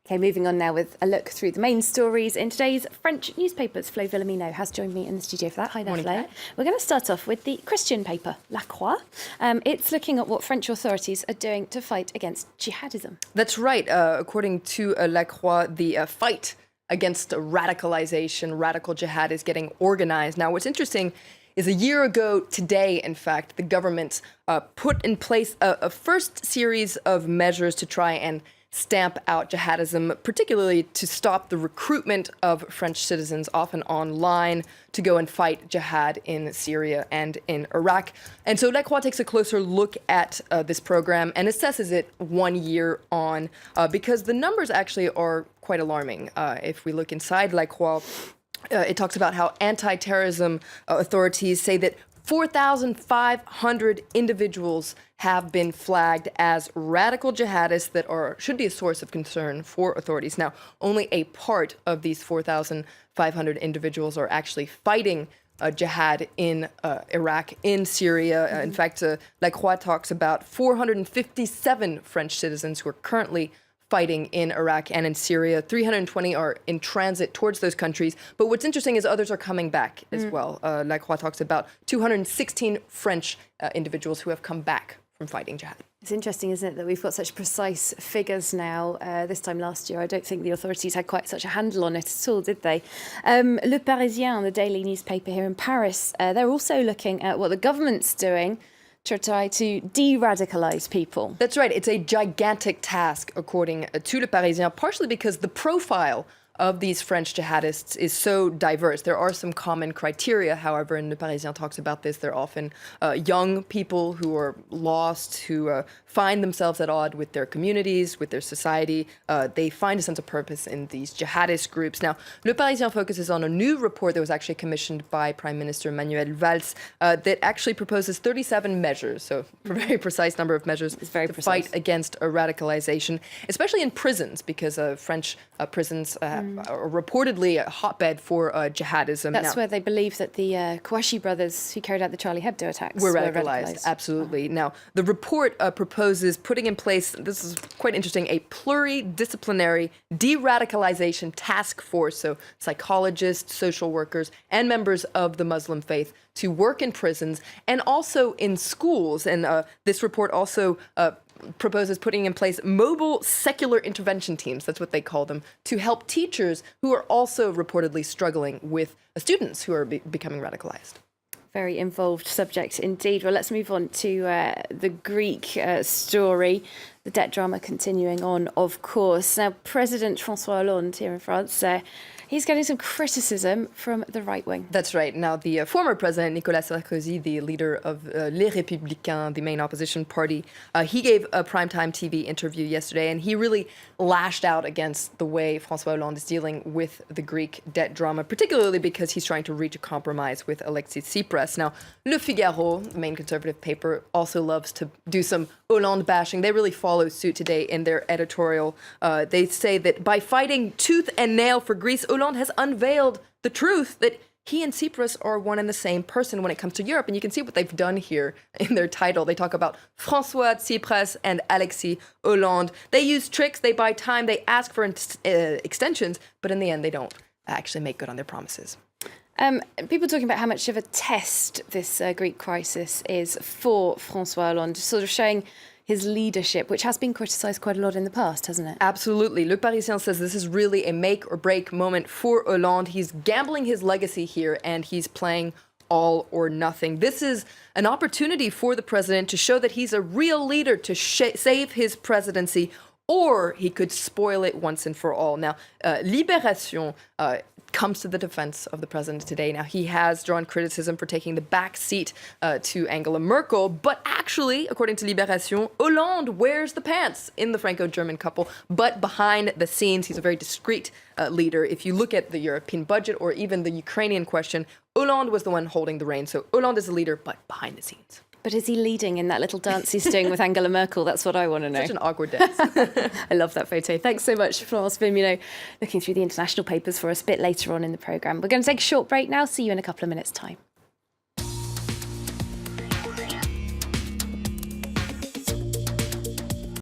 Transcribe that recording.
Okay, moving on now with a look through the main stories in today's French newspapers. Flo Villamino has joined me in the studio for that. Hi there, Flo. We're going to start off with the Christian paper, La Croix. It's looking at what French authorities are doing to fight against jihadism. That's right. According to La Croix, the fight against radicalization, radical jihad is getting organized. Now, what's interesting is a year ago today, in fact, the government put in place a first series of measures to try and stamp out jihadism, particularly to stop the recruitment of French citizens, often online, to go and fight jihad in Syria and in Iraq. And so La Croix takes a closer look at this program and assesses it 1 year on, because the numbers actually are quite alarming. If we look inside La Croix, it talks about how anti-terrorism authorities say that 4,500 individuals have been flagged as radical jihadists that should be a source of concern for authorities. Now, only a part of these 4,500 individuals are actually fighting jihad in Iraq, in Syria. In fact, La Croix talks about 457 French citizens who are currently fighting in Iraq and in Syria. 320 are in transit towards those countries. But what's interesting is others are coming back as well. La Croix talks about 216 French individuals who have come back from fighting jihad. It's interesting, isn't it, that we've got such precise figures now. This time last year, I don't think the authorities had quite such a handle on it at all, did they? Le Parisien, the daily newspaper here in Paris, they're also looking at what the government's doing to try to de-radicalize people. That's right. It's a gigantic task, according to Le Parisien, partially because the profile of these French jihadists is so diverse. There are some common criteria, however, and Le Parisien talks about this. They're often young people who are lost, who find themselves at odds with their communities, with their society. They find a sense of purpose in these jihadist groups. Now, Le Parisien focuses on a new report that was actually commissioned by Prime Minister Manuel Valls that actually proposes 37 measures, so a very precise number of measures to fight against radicalization, especially in prisons, because French prisons are reportedly a hotbed for jihadism. That's where they believe that the Kouachi brothers who carried out the Charlie Hebdo attacks were radicalized. Absolutely. Now, the report proposes putting in place, this is quite interesting, a pluridisciplinary de-radicalization task force, so psychologists, social workers, and members of the Muslim faith to work in prisons and also in schools. And this report also proposes putting in place mobile secular intervention teams, that's what they call them, to help teachers who are also reportedly struggling with students who are becoming radicalized. Very involved subject indeed. Well, let's move on to the Greek story. The debt drama continuing on, of course. Now, President François Hollande here in France, he's getting some criticism from the right wing. That's right. Now, the former president, Nicolas Sarkozy, the leader of Les Républicains, the main opposition party, he gave a primetime TV interview yesterday, and he really lashed out against the way François Hollande is dealing with the Greek debt drama, particularly because he's trying to reach a compromise with Alexis Tsipras. Now, Le Figaro, the main conservative paper, also loves to do some Hollande bashing. They really follow suit today in their editorial. They say that by fighting tooth and nail for Greece, Hollande has unveiled the truth that he and Tsipras are one and the same person when it comes to Europe. And you can see what they've done here in their title. They talk about François Tsipras and Alexis Hollande. They use tricks, they buy time, they ask for extensions, but in the end, they don't actually make good on their promises. People talking about how much of a test this Greek crisis is for François Hollande, sort of showing his leadership, which has been criticised quite a lot in the past, hasn't it? Absolutely. Le Parisien says this is really a make or break moment for Hollande. He's gambling his legacy here, and he's playing all or nothing. This is an opportunity for the president to show that he's a real leader to save his presidency, or he could spoil it once and for all. Now, Libération comes to the defense of the president today. Now, he has drawn criticism for taking the back seat to Angela Merkel, but actually, according to Libération, Hollande wears the pants in the Franco-German couple, but behind the scenes, he's a very discreet leader. If you look at the European budget or even the Ukrainian question, Hollande was the one holding the reins. So Hollande is a leader, but behind the scenes. But is he leading in that little dance he's doing with Angela Merkel? That's what I want to know. Such an awkward dance. I love that photo. Thanks so much, Florence Villamino, looking through the international papers for us a bit later on in the programme. We're going to take a short break now. See you in a couple of minutes' time.